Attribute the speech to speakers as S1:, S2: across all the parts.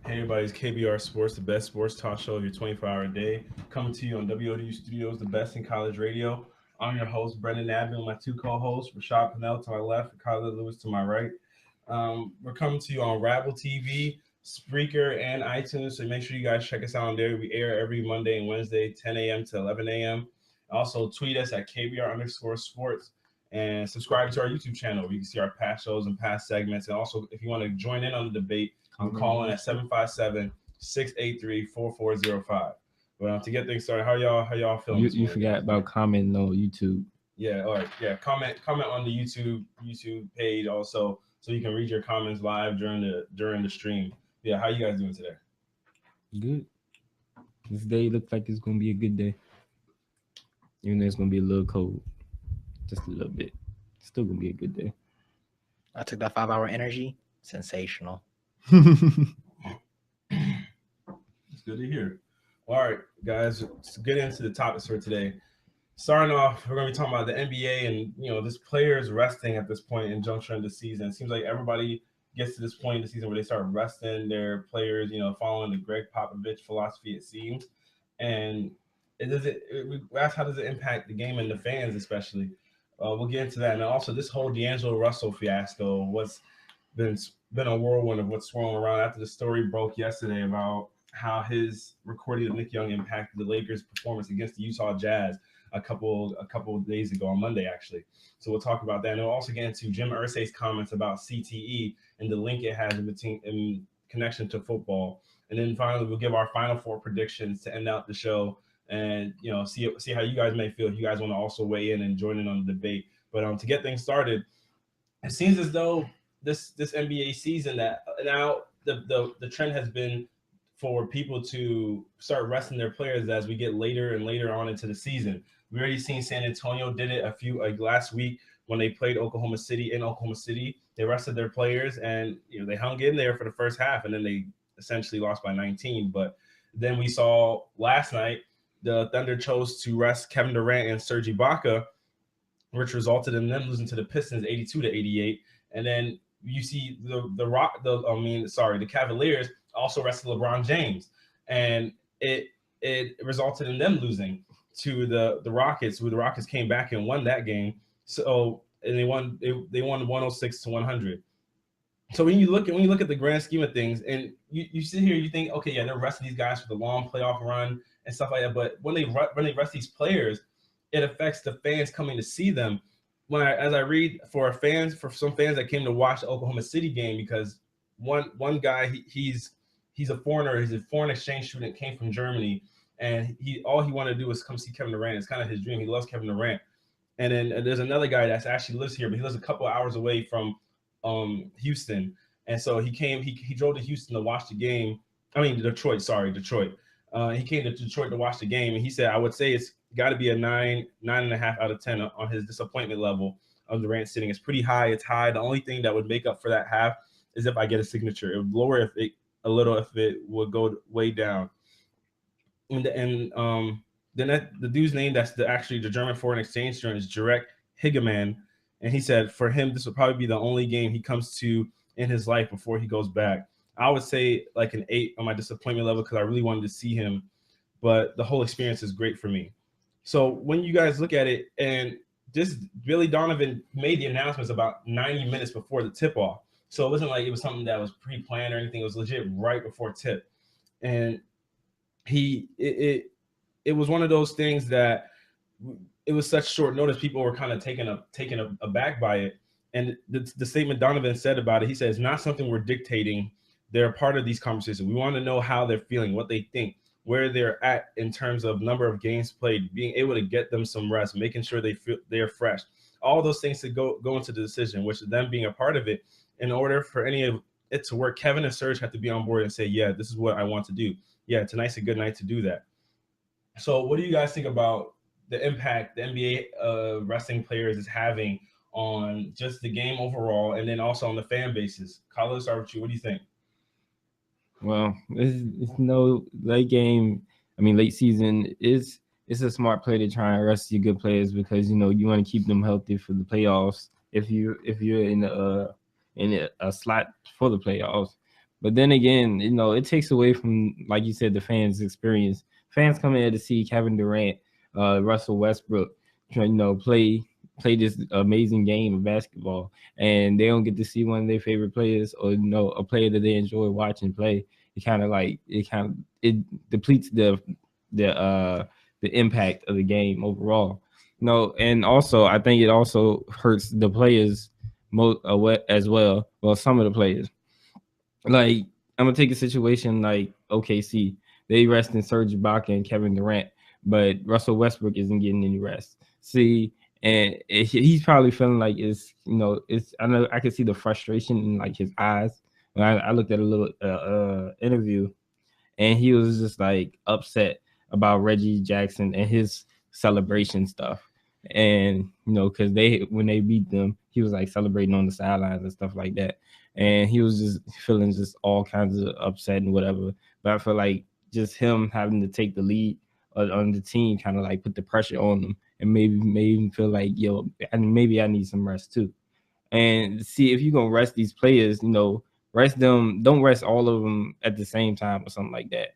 S1: Hey everybody, it's KBR Sports, the best sports talk show of your 24-hour day. Coming to you on WODU Studios, the best in college radio. I'm your host, Brendan Nabby, and my two co-hosts, Rashad Pennell to my left and Kyler Lewis to my right. We're coming to you on Rabble TV, Spreaker, and iTunes, so make sure you guys check us out on there. We air every Monday and Wednesday, 10 a.m. to 11 a.m. Also, tweet us at KBR_sports and subscribe to our YouTube channel where you can see our past shows and past segments. And also, if you want to join in on the debate, you can call in at 757-683-4405. But to get things started, how y'all feeling?
S2: You forgot about commenting on YouTube.
S1: Yeah, all right. Yeah, comment on the YouTube page also, so you can read your comments live during the stream. Yeah, how you guys doing today?
S2: Good. This day looks like it's gonna be a good day. Even though it's gonna be a little cold, just a little bit. It's still gonna be a good day.
S3: I took that 5-hour energy. Sensational.
S1: It's good to hear. All right, guys, let's get into the topics for today. Starting off, we're going to be talking about the NBA and, this players resting at this point in juncture in the season. It seems like everybody gets to this point in the season where they start resting their players, following the Greg Popovich philosophy, it seems. And that's how does it impact the game and the fans, especially? We'll get into that. And also this whole D'Angelo Russell fiasco, what's been a whirlwind of what's swirling around after the story broke yesterday about how his recording of Nick Young impacted the Lakers' performance against the Utah Jazz a couple of days ago on Monday, actually. So we'll talk about that. And we'll also get into Jim Irsay's comments about CTE and the link it has in connection to football. And then finally, we'll give our Final Four predictions to end out the show and, see how you guys may feel if you guys want to also weigh in and join in on the debate. But to get things started, it seems as though this NBA season that now the trend has been for people to start resting their players as we get later and later on into the season. We already seen San Antonio did it last week when they played Oklahoma City in Oklahoma City. They rested their players and they hung in there for the first half, and then they essentially lost by 19. But then we saw last night the Thunder chose to rest Kevin Durant and Serge Ibaka, which resulted in them losing to the Pistons 82-88. And then you see the Cavaliers also rested LeBron James, and it resulted in them losing to the Rockets, who the Rockets came back and won that game. So and they won 106-100. So when you look at the grand scheme of things, and you sit here, you think, okay, yeah, they're resting these guys for the long playoff run and stuff like that. But when they rest these players, it affects the fans coming to see them. As I read for some fans that came to watch the Oklahoma City game, because one guy he's a foreigner, he's a foreign exchange student, came from Germany, and all he wanted to do was come see Kevin Durant. It's kind of his dream. He loves Kevin Durant. And then there's another guy that actually lives here, but he lives a couple of hours away from Houston. And so he drove to Houston to watch the game. Detroit. He came to Detroit to watch the game, and he said, I would say it's got to be a 9.5 out of 10 on his disappointment level of Durant sitting. It's pretty high. It's high. The only thing that would make up for that half is if I get a signature. It would lower if it would go way down. And then the dude's name that's actually the German foreign exchange student is Jarek Higeman, and he said for him this would probably be the only game he comes to in his life before he goes back. I would say like an 8 on my disappointment level because I really wanted to see him, but the whole experience is great for me. So when you guys look at it, and this Billy Donovan made the announcements about 90 minutes before the tip-off. So it wasn't like it was something that was pre-planned or anything. It was legit right before tip. And it was one of those things that it was such short notice. People were kind of taken aback by it. And the statement Donovan said about it, he said, it's not something we're dictating. They're a part of these conversations. We want to know how they're feeling, what they think, where they're at in terms of number of games played, being able to get them some rest, making sure they're fresh. All those things to go into the decision, which them being a part of it. In order for any of it to work, Kevin and Serge have to be on board and say, yeah, this is what I want to do. Yeah, tonight's a good night to do that. So what do you guys think about the impact the NBA resting players is having on just the game overall, and then also on the fan bases? Kyle, let's start with you. What do you think?
S2: Well, it's no late game. Late season is it's a smart play to try and rest your good players because you want to keep them healthy for the playoffs. If you're in a slot for the playoffs, But then again, it takes away from, like you said, the fans' experience. Fans come in to see Kevin Durant, Russell Westbrook, play this amazing game of basketball, and they don't get to see one of their favorite players, or a player that they enjoy watching play. It depletes the impact of the game overall. And also I think it also hurts the players as well. Well, some of the players. Like, I'm gonna take a situation like OKC. They resting Serge Ibaka and Kevin Durant, but Russell Westbrook isn't getting any rest. See, and he's probably feeling like it's. I know I can see the frustration in like his eyes. When I looked at a little interview, and he was just like upset about Reggie Jackson and his celebration stuff. And because when they beat them, he was like celebrating on the sidelines and stuff like that. And he was just feeling just all kinds of upset and whatever. But I feel like just him having to take the lead on the team kind of like put the pressure on him, and maybe made him feel like, maybe I need some rest too. And see, if you're gonna rest these players, rest them. Don't rest all of them at the same time or something like that.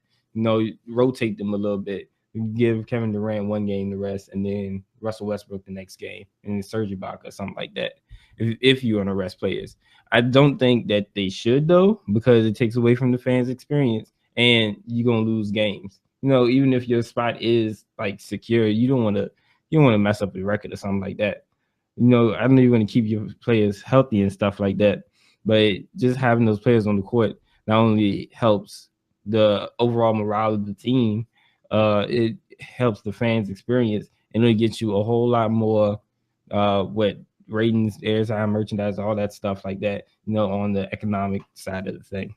S2: Rotate them a little bit. Give Kevin Durant one game to rest, and then Russell Westbrook the next game, and then Serge Ibaka or something like that. If you want to rest players, I don't think that they should though, because it takes away from the fans' experience, and you're gonna lose games. Even if your spot is like secure, you don't want to mess up your record or something like that. I know you're going to keep your players healthy and stuff like that, but just having those players on the court not only helps the overall morale of the team, it helps the fans' experience, and it'll get you a whole lot more ratings, airtime, merchandise, all that stuff like that, on the economic side of the thing.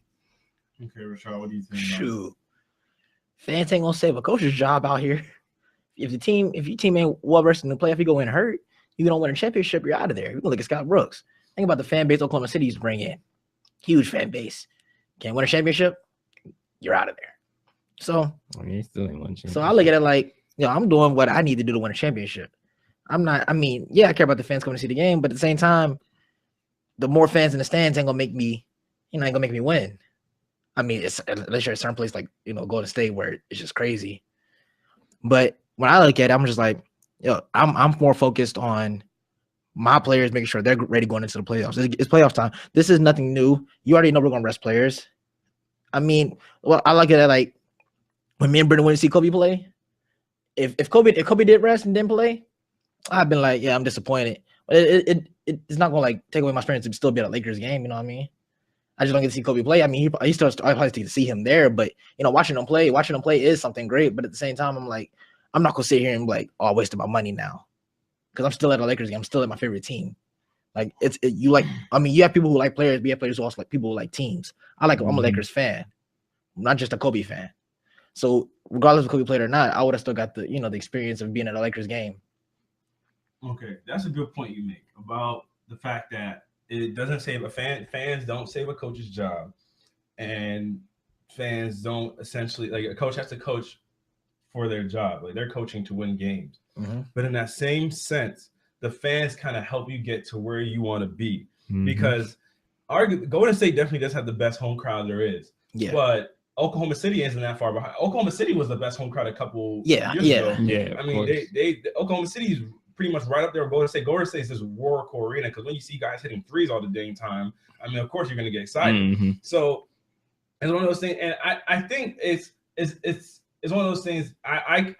S1: Okay, Rashad, what do you think?
S3: Shoot. Fans ain't gonna save a coach's job out here. If your team ain't well versed in the playoff, you go in hurt, you don't win a championship, you're out of there. You're gonna look at Scott Brooks. Think about the fan base Oklahoma City's bring in. Huge fan base. Can't win a championship, you're out of there. So
S2: still ain't won championship.
S3: So I look at it like, I'm doing what I need to do to win a championship. I care about the fans coming to see the game, but at the same time, the more fans in the stands ain't gonna make me win. It's unless you're at a certain place like Golden State where it's just crazy. But when I look at it, I'm just like, I'm more focused on my players, making sure they're ready going into the playoffs. It's playoff time. This is nothing new. You already know we're gonna rest players. I like it like when me and Brendan went to see Kobe play. If Kobe did rest and didn't play, I've been like, I'm disappointed. But it's not gonna like take away my experience to still be at a Lakers game. You know what I mean? I just don't get to see Kobe play. I probably get to see him there, but watching him play is something great. But at the same time, I'm like, I'm not gonna sit here and be like, I wasted my money now, because I'm still at a Lakers game. I'm still at my favorite team. Like you have people who like players, we have players who also like people who like teams. I'm a Lakers fan, not just a Kobe fan. So regardless of Kobe played or not, I would have still got the the experience of being at a Lakers game.
S1: Okay, that's a good point you make about the fact that it doesn't save fans don't save a coach's job, and fans don't essentially, like, a coach has to coach for their job. Like, they're coaching to win games. Mm-hmm. But in that same sense, the fans kind of help you get to where you want to be. Mm-hmm. Because Golden State definitely does have the best home crowd there is. Yeah. But Oklahoma City isn't that far behind. Oklahoma City was the best home crowd a couple years ago. Yeah. They Oklahoma City's pretty much right up there with Golden State. Golden State is this war core arena, because when you see guys hitting threes all the dang time, of course you're going to get excited. Mm-hmm. So it's one of those things, and I think it's one of those things. I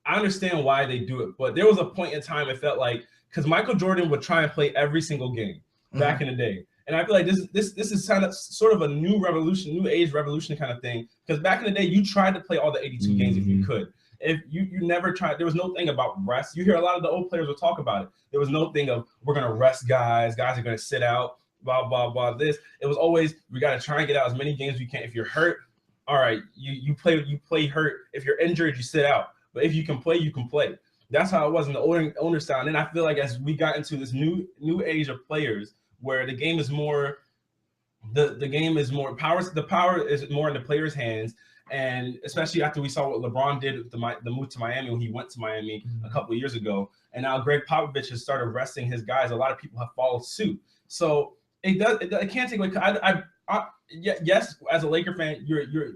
S1: understand why they do it, but there was a point in time it felt like, because Michael Jordan would try and play every single game back in the day. And I feel like this is sort of a new age revolution kind of thing. Because back in the day, you tried to play all the 82 games if you could. If you never tried, there was no thing about rest. You hear a lot of the old players will talk about it. There was no thing of, we're going to rest guys are going to sit out, blah, blah, blah, this. It was always, we got to try and get out as many games as we can. If you're hurt, all right, you play hurt. If you're injured, you sit out. But if you can play, you can play. That's how it was in the older style. And I feel like as we got into this new age of players, where the game is more, the power is more in the players' hands. And especially after we saw what LeBron did with the move to Miami, when he went to Miami a couple of years ago, and now Greg Popovich has started resting his guys. A lot of people have followed suit. So it can't take away. Yes, as a Laker fan, you're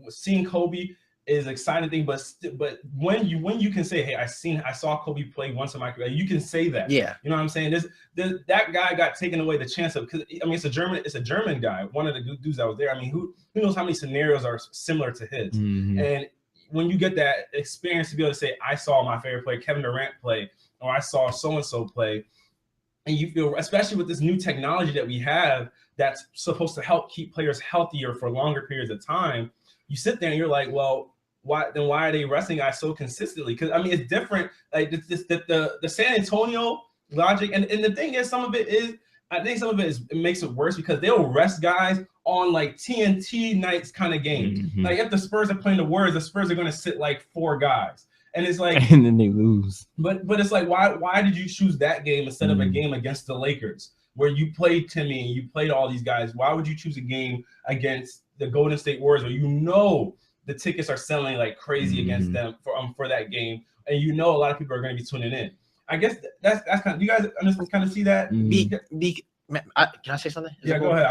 S1: seeing Kobe is an exciting thing, but when you can say, hey, I saw Kobe play once in my career, you can say that.
S3: Yeah.
S1: You know what I'm saying? That guy got taken away the chance of, because I mean it's a German guy, one of the dudes that was there. I mean, who knows how many scenarios are similar to his? And when you get that experience to be able to say, I saw my favorite player, Kevin Durant, play, or I saw so and so play, and you feel, especially with this new technology that we have that's supposed to help keep players healthier for longer periods of time, you sit there and you're like, well, why are they resting guys so consistently? Because I mean, it's different. Like the San Antonio logic, and the thing is, I think some of it makes it worse because they'll rest guys on like TNT nights kind of games. Like if the Spurs are playing the Warriors, the Spurs are going to sit like 4 guys. And it's like,
S2: and then they lose.
S1: But it's like, why did you choose that game instead of a game against the Lakers where you played Timmy and you played all these guys? Why would you choose a game against the Golden State Warriors where you know the tickets are selling like crazy against them for that game, and you know a lot of people are going to be tuning in? I guess that's kind of, you guys kind of see that.
S3: Can I say something?
S1: Yeah, go ahead.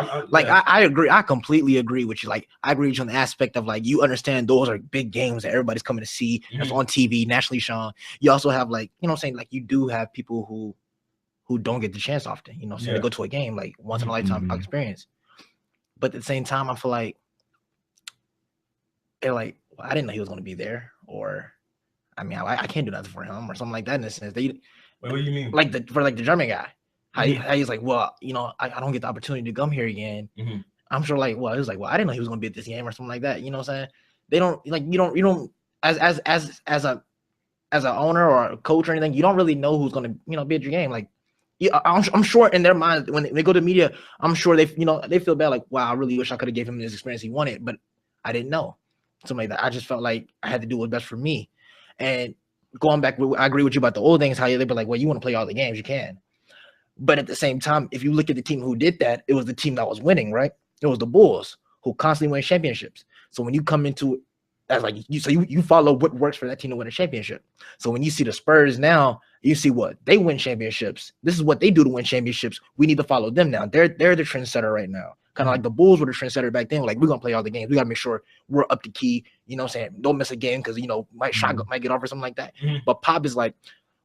S3: I agree. I completely agree with you. Like, I agree with you on the aspect of like, you understand those are big games that everybody's coming to see. That's on TV, nationally shown. You also have like, you know what I'm saying? Like, you do have people who don't get the chance often. You know what I'm saying? They go to a game like once in a lifetime experience. But at the same time, I feel like they're like, well, I didn't know he was going to be there, or I mean, I can't do nothing for him, or something like that. In a sense, wait,
S1: what do you mean?
S3: Like the German guy. How he's like, well, you know, I don't get the opportunity to come here again. I'm sure, like, well, he was like, well, I didn't know he was going to be at this game or something like that. You know what I'm saying? They don't like, you don't as an owner or a coach or anything, you don't really know who's going to, you know, be at your game. Like, I'm sure in their mind when they go to media, I'm sure they feel bad. Like, wow, I really wish I could have gave him this experience he wanted, but I didn't know. Something like that. I just felt like I had to do what's best for me. And going back, I agree with you about the old things. How they be like, well, you want to play all the games, you can. But at the same time, if you look at the team who did that, it was the team that was winning, right? It was the Bulls who constantly win championships. So when you come into it as like you follow what works for that team to win a championship. So when you see the Spurs now, you see what they win championships. This is what they do to win championships. We need to follow them now. They're the trendsetter right now. Kind of like the Bulls were the trendsetter back then. Like, we're gonna play all the games. We gotta make sure we're up to key. You know what I'm saying? Don't miss a game because, you know, shot might get off or something like that. But Pop is like,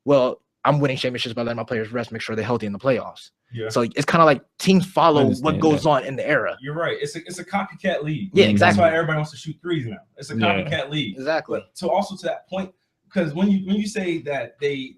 S3: well, I'm winning championships by letting my players rest, make sure they're healthy in the playoffs. Yeah. So it's kind of like teams follow what goes on in the era.
S1: You're right. It's a copycat league.
S3: Yeah, exactly.
S1: That's why everybody wants to shoot threes now. It's a copycat league.
S3: Exactly.
S1: But so also to that point, because when you say that they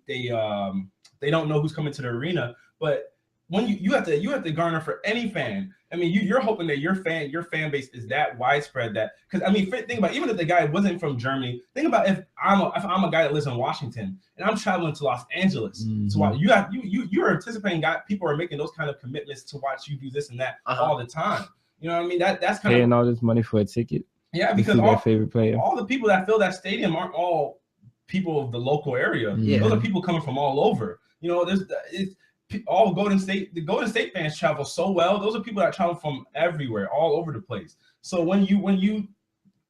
S1: don't know who's coming to the arena, but when you have to garner for any fan. I mean, you're hoping that your fan base is that widespread that, because I mean, think about, even if the guy wasn't from Germany, think about if I'm a guy that lives in Washington and I'm traveling to Los Angeles to watch, you're anticipating people are making those kind of commitments to watch you do this and that all the time. You know what I mean? That's kind
S2: paying all this money for a ticket.
S1: Yeah, because
S2: all favorite player,
S1: all the people that fill that stadium aren't all people of the local area. Yeah. Those are people coming from all over. You know, all the Golden State fans travel so well. Those are people that travel from everywhere, all over the place. So when you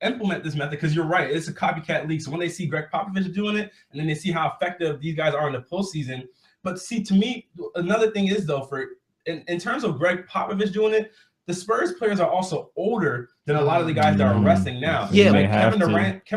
S1: implement this method, because you're right, it's a copycat league. So when they see Greg Popovich doing it, and then they see how effective these guys are in the postseason. But see, to me, another thing is though, in terms of Greg Popovich doing it, the Spurs players are also older than a lot of the guys that are resting now.
S3: Yeah,
S1: like Kevin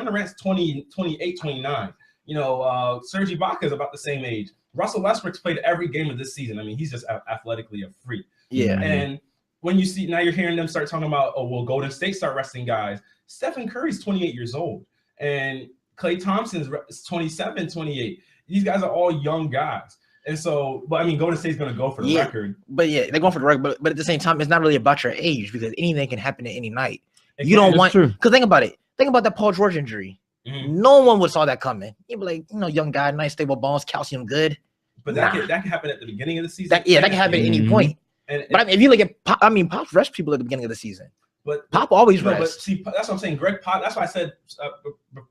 S1: Durant's 28, 29. You know, Serge Ibaka is about the same age. Russell Westbrook's played every game of this season. I mean, he's just athletically a freak.
S3: Yeah.
S1: And when you see, now you're hearing them start talking about, oh, well, Golden State start resting guys. Stephen Curry's 28 years old. And Klay Thompson's 27, 28. These guys are all young guys. And so, but I mean, Golden State's going to go for the record.
S3: But yeah, they're going for the record. But at the same time, it's not really about your age, because anything can happen at any night. You don't want, because think about it. Think about that Paul George injury. No one would saw that coming. You'd be like, you know, young guy, nice stable bones, calcium good.
S1: But that can happen at the beginning of the season.
S3: That can happen at any point. But I mean, if you look at Pop, I mean, Pop rests people at the beginning of the season. But Pop always rests.
S1: But see, that's what I'm saying. Greg Pop. That's why I said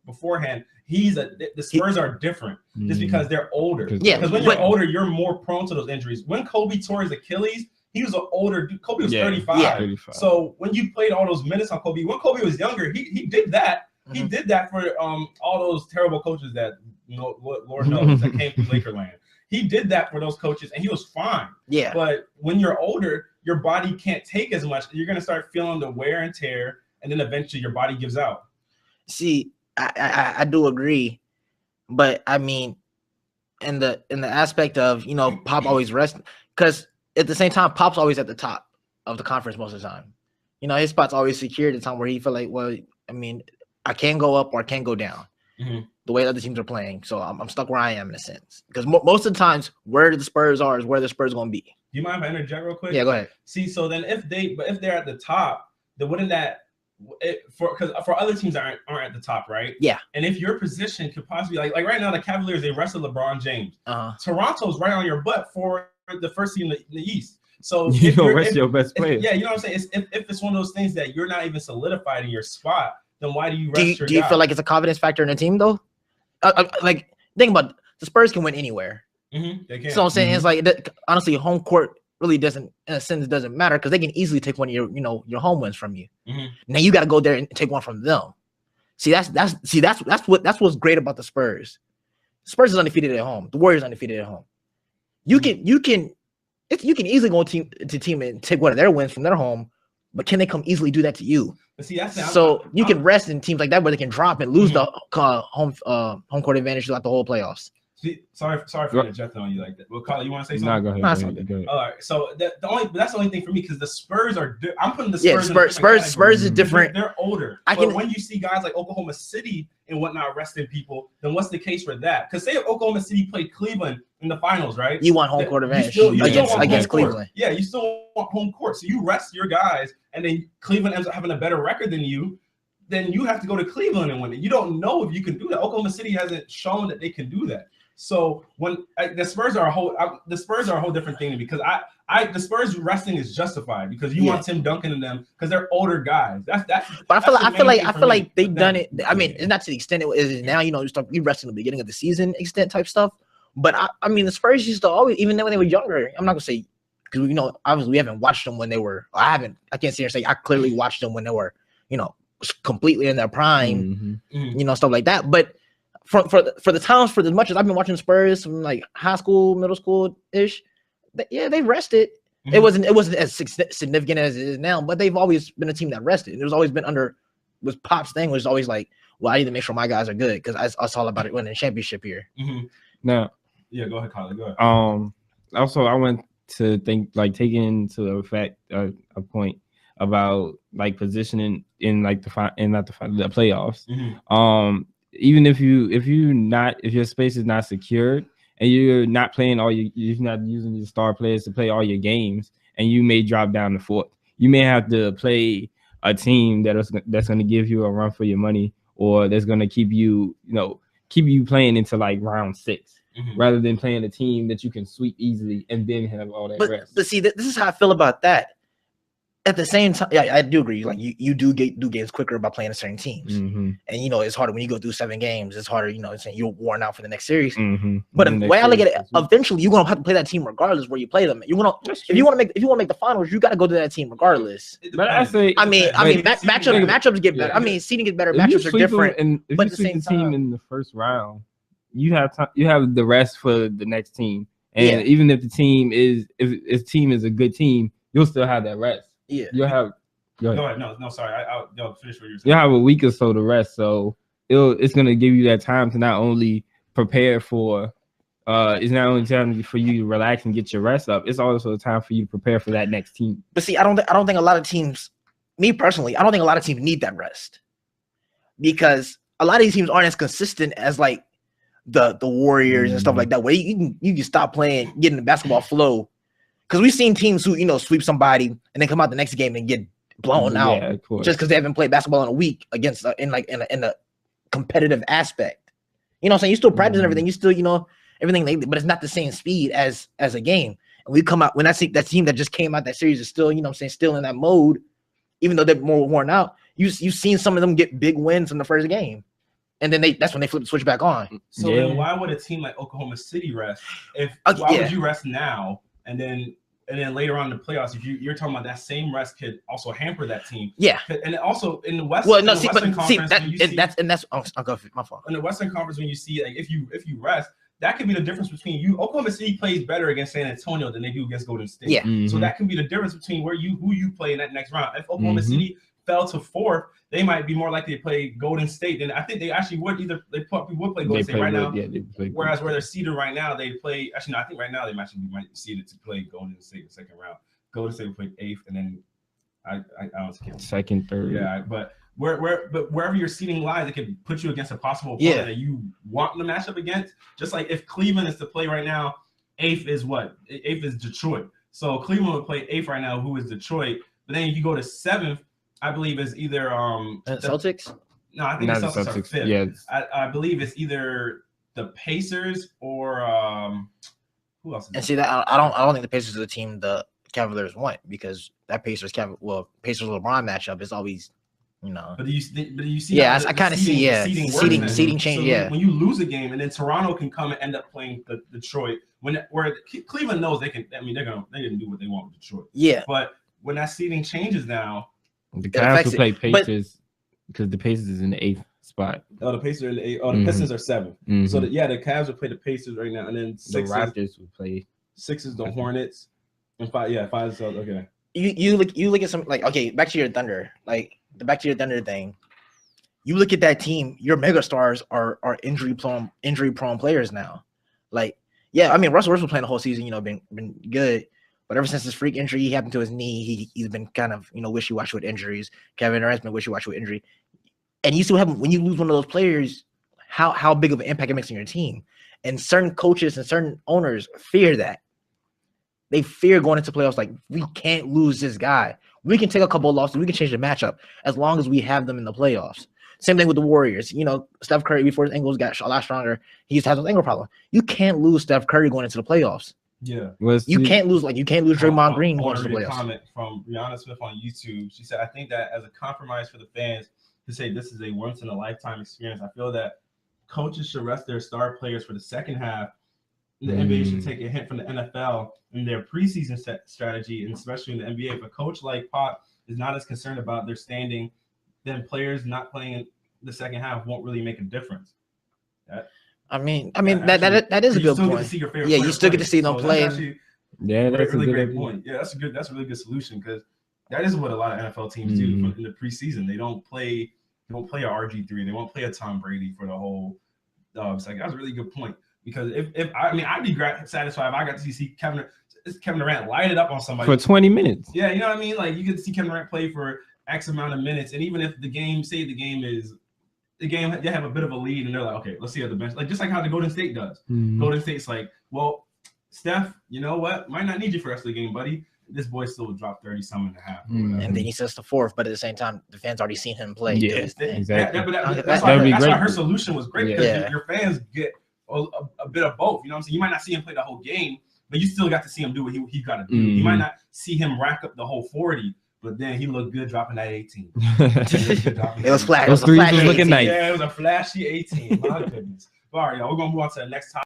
S1: beforehand. The Spurs are different just because they're older.
S3: Yeah,
S1: because when you're older, you're more prone to those injuries. When Kobe tore his Achilles, he was an older dude. Kobe was 35.
S3: Yeah.
S2: 35.
S1: So when you played all those minutes on Kobe, when Kobe was younger, he did that. He did that for all those terrible coaches that, you know, Lord knows, that came from Lakerland. He did that for those coaches, and he was fine.
S3: Yeah.
S1: But when you're older, your body can't take as much. You're gonna start feeling the wear and tear, and then eventually your body gives out.
S3: See, I do agree, but I mean, in the aspect of Pop always resting, because at the same time, Pop's always at the top of the conference most of the time. His spot's always secure at the time where he feel like, well, I mean, I can't go up or I can't go down. The way other teams are playing, so I'm stuck where I am in a sense. Because most of the times, where the Spurs are is where the Spurs going to be.
S1: Do you mind if I interject real quick?
S3: Yeah, go ahead.
S1: See, so then if they're at the top, then wouldn't that because for other teams that aren't at the top, right?
S3: Yeah.
S1: And if your position could possibly like right now, the Cavaliers, they wrestle LeBron James. Toronto's right on your butt for the first seed in the East. So
S2: you don't rest your best player.
S1: Yeah, you know what I'm saying? If it's one of those things that you're not even solidified in your spot, then why do you rest your
S3: Do you
S1: guy?
S3: feel like it's a confidence factor in the team though? Like think about the Spurs can win anywhere.
S1: They can.
S3: So I'm saying it's like honestly, home court really doesn't, in a sense, doesn't matter because they can easily take one of your home wins from you. Now you got to go there and take one from them. See, that's what's great about the Spurs. The Spurs is undefeated at home. The Warriors undefeated at home. You can easily go to team and take one of their wins from their home, but can they come easily do that to you?
S1: But see,
S3: you can rest in teams like that where they can drop and lose the home court advantage throughout the whole playoffs.
S1: See, sorry for interjecting on you like that. Well, Carl, you want to say something?
S2: No, go ahead. Go ahead.
S1: All right. So that's the only thing for me because the Spurs are. I'm putting the Spurs.
S3: Spurs is different.
S1: They're older. When you see guys like Oklahoma City and whatnot resting people, then what's the case for that? Because say if Oklahoma City played Cleveland in the finals, right?
S3: You want home court advantage against Cleveland.
S1: Yeah, you still want home court. So you rest your guys, and then Cleveland ends up having a better record than you. Then you have to go to Cleveland and win it. You don't know if you can do that. Oklahoma City hasn't shown that they can do that. So when the Spurs are a whole different thing because the Spurs resting is justified because you want Tim Duncan in them because they're older guys. But
S3: I feel like they've done it. I mean, it's not to the extent it is now. You rest in the beginning of the season extent type stuff. But I mean, the Spurs used to always, even when they were younger. I'm not gonna say because obviously we haven't watched them when they were. I can't sit here and say I clearly watched them when they were completely in their prime. Stuff like that. But for the times, for as much as I've been watching Spurs from like high school, middle school ish, they rested. It wasn't as significant as it is now, but they've always been a team that rested. There's always been with Pop's thing was always like, well, I need to make sure my guys are good because it's all about it winning a championship here.
S2: Now,
S1: yeah, go ahead, Colin. Go ahead.
S2: Also, I went to think like taking into effect a point about like positioning in like the playoffs. Even if your space is not secured and you're not playing you're not using your star players to play all your games, and you may drop down to fourth, you may have to play a team that's going to give you a run for your money, or that's going to keep you playing into like round 6, rather than playing a team that you can sweep easily and then have all that rest.
S3: But see, this is how I feel about that. At the same time, yeah, I do agree. Like you do games quicker by playing certain teams, and it's harder when you go through 7 games. It's harder, you're worn out for the next series. But the way I look at it, eventually you're gonna have to play that team regardless where you play them. If you want to make the finals, you got to go to that team regardless.
S2: But
S3: matchups get better. I mean, seeding gets better. Matchups are different.
S2: But at the same time, in the first round, you have the rest for the next team, and even if the team is if team is a good team, you'll still have that rest.
S1: Yeah,
S2: you'll have.
S1: Go ahead. No, sorry. I'll finish what you're saying.
S2: You'll have a week or so to rest, so it's gonna give you that time to not only prepare for. It's not only time for you to relax and get your rest up. It's also a time for you to prepare for that next team.
S3: But see, I don't think a lot of teams. Me personally, I don't think a lot of teams need that rest because a lot of these teams aren't as consistent as like the Warriors and stuff like that. Where you can stop playing, get in the basketball flow. Because we've seen teams who sweep somebody and then come out the next game and get blown out just because they haven't played basketball in a week against in a competitive aspect. You know what I'm saying? You still practice and everything. You still everything, but it's not the same speed as a game. And we come out when I see that team that just came out that series is still still in that mode, even though they're more worn out. You've seen some of them get big wins in the first game. And then that's when they flip the switch back on.
S1: So then why would a team like Oklahoma City rest? Why would you rest now? And then later on in the playoffs, if you're talking about that same rest could also hamper that team. Yeah. And also in the West. Well, no, Western Conference, that's I'll go my fault.
S2: In
S1: the Western Conference, when you see like if you rest, that could be the difference between you. Oklahoma City plays better against San Antonio than they do against Golden State.
S3: Yeah.
S1: So that can be the difference between who you play in that next round. If Oklahoma City fell to 4th, they might be more likely to play Golden State. And I think they actually would play Golden State right now. Whereas where they're seeded right now, they play. Actually, no, I think right now they might be seeded to play Golden State in the second round. Golden State will play 8th, and then I don't care.
S2: Second, third.
S1: Yeah, but wherever your seeding lies, it could put you against a possible opponent that you want to match up against. Just like if Cleveland is to play right now, 8th is what? 8th is Detroit. So Cleveland would play 8th right now, who is Detroit. But then if you go to 7th, I believe is either
S3: Celtics.
S1: No, I think the Celtics are 5th.
S2: Yeah,
S1: I believe it's either the Pacers or who else?
S3: And see that I don't think the Pacers are the team the Cavaliers want, because that Pacers LeBron matchup is always, you know.
S1: But do you see?
S3: Yeah, I kind of see. Yeah, seeding change.
S1: So
S3: yeah,
S1: when you lose a game and then Toronto can come and end up playing the Detroit, where Cleveland knows they can. I mean, they can do what they want with Detroit.
S3: Yeah,
S1: but when that seeding changes now,
S2: the Cavs will play Pacers because the Pacers is in the 8th spot.
S1: Oh, the Pacers are in the 8th. Oh, the Pistons are 7th. So the Cavs will play the Pacers right now, and then
S2: the Raptors will play.
S1: 6 is the Hornets, and 5 is okay.
S3: You look at some, like, okay, back to your Thunder, thing. You look at that team. Your mega stars are injury prone players now. Like, yeah, I mean, Russell Westbrook playing the whole season, you know, been good. But ever since his freak injury happened to his knee, he's been kind of, you know, wishy-washy with injuries. Kevin Durant's been wishy-washy with injury. And you still have, when you lose one of those players, how big of an impact it makes on your team. And certain coaches and certain owners fear that. They fear going into playoffs. Like, we can't lose this guy. We can take a couple of losses. We can change the matchup as long as we have them in the playoffs. Same thing with the Warriors. You know, Steph Curry, before his ankles got a lot stronger, he used to have an ankle problem. You can't lose Steph Curry going into the playoffs.
S1: Yeah,
S3: you can't lose Draymond Green going to the playoffs.
S1: Comment from Brianna Smith on YouTube. She said, "I think that as a compromise for the fans to say this is a once in a lifetime experience, I feel that coaches should rest their star players for the second half. The NBA should take a hint from the NFL in their preseason strategy, and especially in the NBA. If a coach like Pop is not as concerned about their standing, then players not playing in the second half won't really make a difference."
S3: I mean that is a good point. Yeah, you still get to see them play.
S1: That's a really great point. Yeah, that's a really good solution, because that is what a lot of NFL teams do in the preseason. They don't play a RG3. They won't play a Tom Brady for the whole. That's a really good point, because I'd be satisfied if I got to see Kevin Durant light it up on somebody
S2: for 20 minutes.
S1: Yeah, you know what I mean. Like, you get to see Kevin Durant play for X amount of minutes, and even if they have a bit of a lead, and they're like, okay, let's see at the bench. Like, just like how the Golden State does. Golden State's like, well, Steph, you know what? Might not need you for the rest of the game, buddy. This boy still would drop 30-some and a half.
S3: And then he says the 4th, but at the same time, the fans already seen him play.
S2: Yeah, exactly.
S1: That's why her solution was great, because your fans get a bit of both. You know what I'm saying? You might not see him play the whole game, but you still got to see him do what he got to do. You might not see him rack up the whole 40, but then he looked good dropping that 18.
S3: It was flash.
S2: Those threes was looking nice.
S1: Yeah, it was a flashy 18. My goodness. All right, y'all, we're going to move on to the next topic.